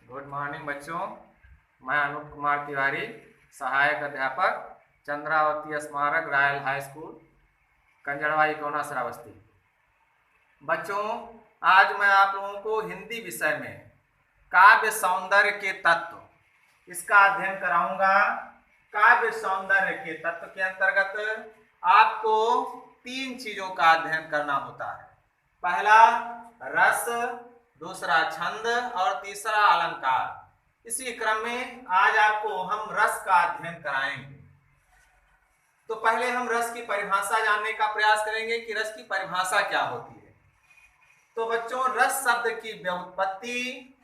Good morning बच्चों। मैं अनूप कुमार तिवारी, सहायक अध्यापक, चंद्रावती स्मारक रॉयल हाई स्कूल, कंजड़वाई कोना श्रावस्ती। बच्चों, आज मैं आप लोगों को हिंदी विषय में काव्य सौंदर्य के तत्व इसका अध्ययन कराऊंगा। काव्य सौंदर्य के तत्व के अंतर्गत आपको 3 चीजों का अध्ययन करना होता है। पहला रस, दूसरा छंद और तीसरा अलंकार। इसी क्रम में आज आपको हम रस का अध्ययन कराएंगे। तो पहले हम रस की परिभाषा जानने का प्रयास करेंगे कि रस की परिभाषा क्या होती है। तो बच्चों, रस शब्द की व्युत्पत्ति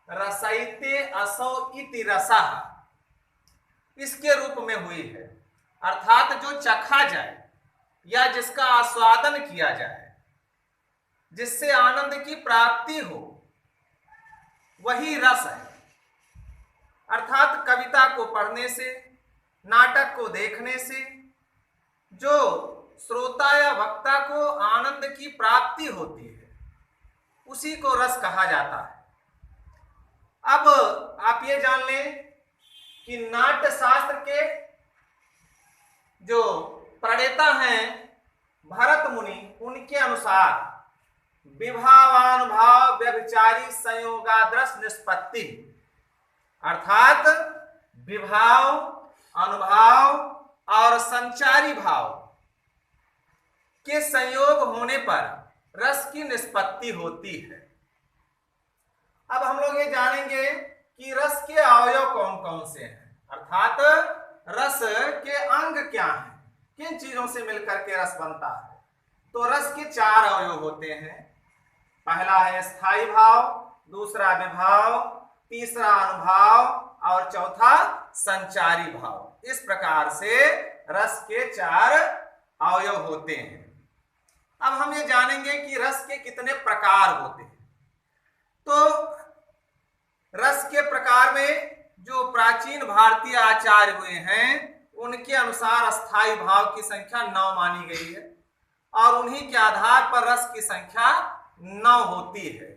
रसयिते असौ इति रसः इसके रूप में हुई है, अर्थात जो चखा जाए या जिसका आस्वादन किया जाए, जिससे आनंद की प्राप्ति हो, वही रस है। अर्थात कविता को पढ़ने से, नाटक को देखने से जो श्रोता या वक्ता को आनंद की प्राप्ति होती है, उसी को रस कहा जाता है। अब आप ये जान लें कि नाट्य शास्त्र के जो प्रणेता हैं भरत मुनि, उनके अनुसार विभावानुभाव व्यभिचारी संयोगादृश निष्पत्ति, अर्थात विभाव, अनुभाव और संचारी भाव के संयोग होने पर रस की निष्पत्ति होती है। अब हम लोग ये जानेंगे कि रस के अवयव कौन कौन से हैं, अर्थात रस के अंग क्या हैं, किन चीजों से मिलकर के रस बनता है। तो रस के 4 अवयव होते हैं। पहला है स्थायी भाव, दूसरा विभाव, तीसरा अनुभाव और चौथा संचारी भाव। इस प्रकार से रस के 4 अवयव होते हैं। अब हम ये जानेंगे कि रस के कितने प्रकार होते हैं। तो रस के प्रकार में जो प्राचीन भारतीय आचार्य हुए हैं, उनके अनुसार स्थायी भाव की संख्या 9 मानी गई है और उन्हीं के आधार पर रस की संख्या 9 होती है,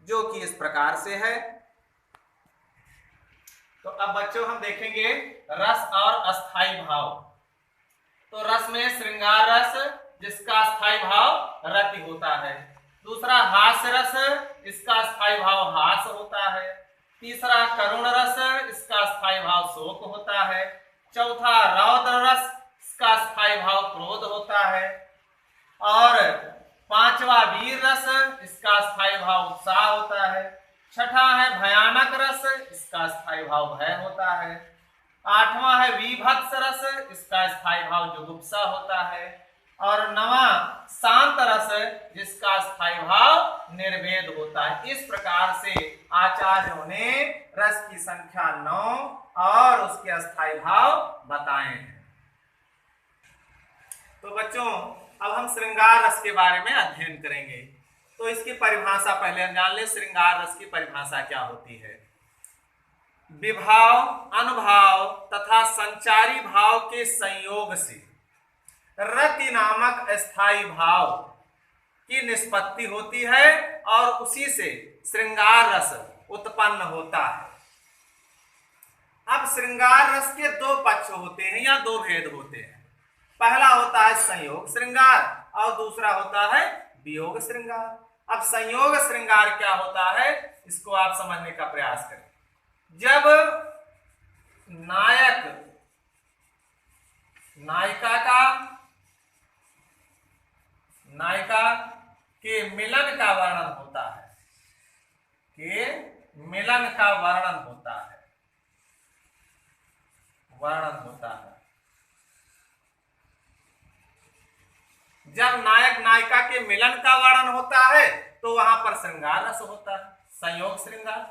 जो कि इस प्रकार से है। तो अब बच्चों हम देखेंगे रस और अस्थाई भाव। तो रस में श्रृंगार रस, जिसका स्थायी भाव रति होता है। दूसरा हास्य रस, इसका स्थायी भाव हास होता है। तीसरा करुण रस, इसका स्थायी भाव शोक होता है। चौथा रौद्र रस, इसका स्थायी भाव क्रोध होता है। और 5वां वीर रस, इसका स्थायी भाव उत्साह होता है। छठा है भयानक रस, इसका स्थायी भाव भय होता है। 8वां है विभत्स रस, इसका स्थायी भाव जुगुप्सा होता है। और 9वां शांत रस, जिसका स्थायी भाव निर्वेद होता है। इस प्रकार से आचार्यों ने रस की संख्या 9 और उसके अस्थायी भाव बताए हैं। तो बच्चों, अब हम श्रृंगार रस के बारे में अध्ययन करेंगे। तो इसकी परिभाषा पहले हम जान ले। श्रृंगार रस की परिभाषा क्या होती है? विभाव, अनुभाव तथा संचारी भाव के संयोग से रति नामक स्थायी भाव की निष्पत्ति होती है और उसी से श्रृंगार रस उत्पन्न होता है। अब श्रृंगार रस के 2 पक्ष होते हैं या 2 भेद होते हैं। पहला होता है संयोग श्रृंगार और दूसरा होता है वियोग श्रृंगार। अब संयोग श्रृंगार क्या होता है, इसको आप समझने का प्रयास करें। जब नायक नायिका के मिलन का वर्णन होता है, जब नायक नायिका के मिलन का वर्णन होता है तो वहां पर श्रृंगार रस होता है, संयोग श्रृंगार।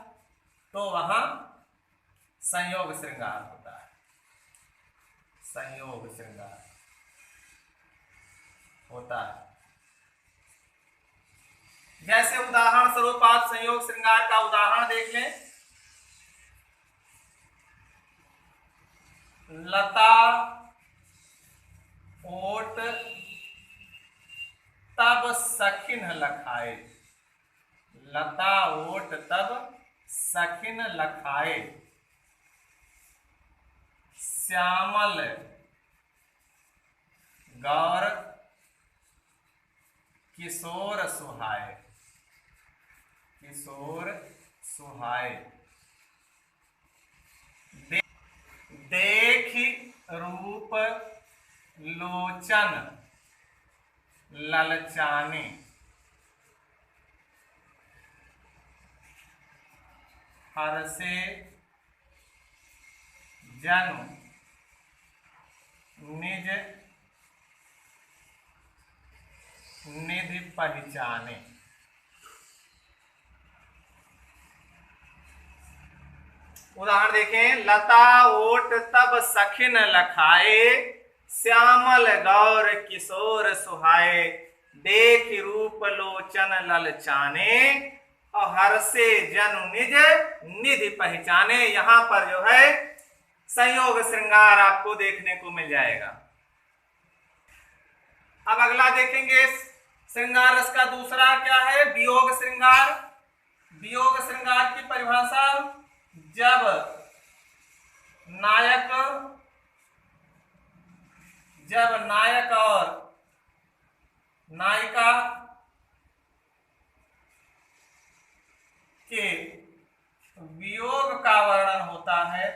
तो वहां संयोग श्रृंगार होता है, संयोग श्रृंगार होता है। जैसे उदाहरण स्वरूप आप संयोग श्रृंगार का उदाहरण देख लें। लता ओट तब सखिन लखाए, लता ओट तब सखिन लखाए श्यामल गौर किशोर सुहाए, किशोर सुहाए। देखि रूप लोचन ललचाने, हर्षे जनु निज निधि पहचाने। उदाहरण देखें, लता ओट तब सखिन लखाए श्यामल गौर किशोर सुहाए, देख रूप लोचन ललचाने और हर्षे जनु निज निधि पहचाने। यहां पर जो है संयोग श्रृंगार आपको देखने को मिल जाएगा। अब अगला देखेंगे श्रृंगार रस का दूसरा क्या है, वियोग श्रृंगार। वियोग श्रृंगार की परिभाषा, जब नायक और नायिका के वियोग का वर्णन होता है,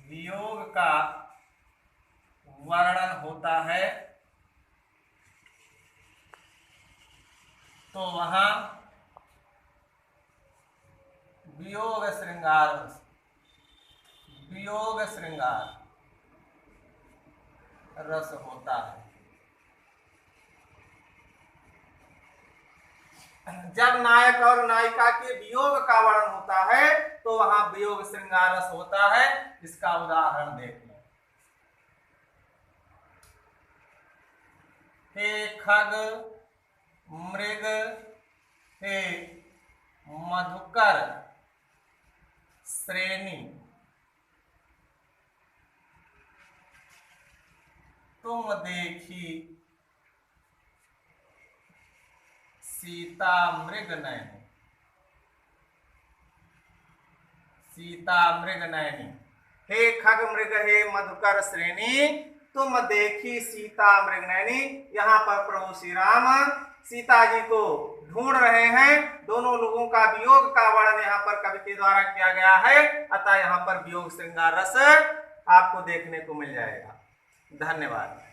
वियोग का वर्णन होता है, तो वहां वियोग श्रृंगार, वियोग श्रृंगार रस होता है। जब नायक और नायिका के वियोग का वर्णन होता है तो वहां वियोग श्रृंगार रस होता है। इसका उदाहरण देख लो। हे खग मृग हे मधुकर श्रेणी, तुम देखी सीता मृग नयनी, सीता मृग नयनी। हे खग मृग हे मधुकर श्रेणी, तुम देखी सीता मृग नयनी। यहाँ पर प्रभु श्री राम सीता जी को ढूंढ रहे हैं। दोनों लोगों का वियोग का वर्णन यहाँ पर कवि के द्वारा किया गया है, अतः यहाँ पर वियोग श्रृंगार रस आपको देखने को मिल जाएगा। धन्यवाद।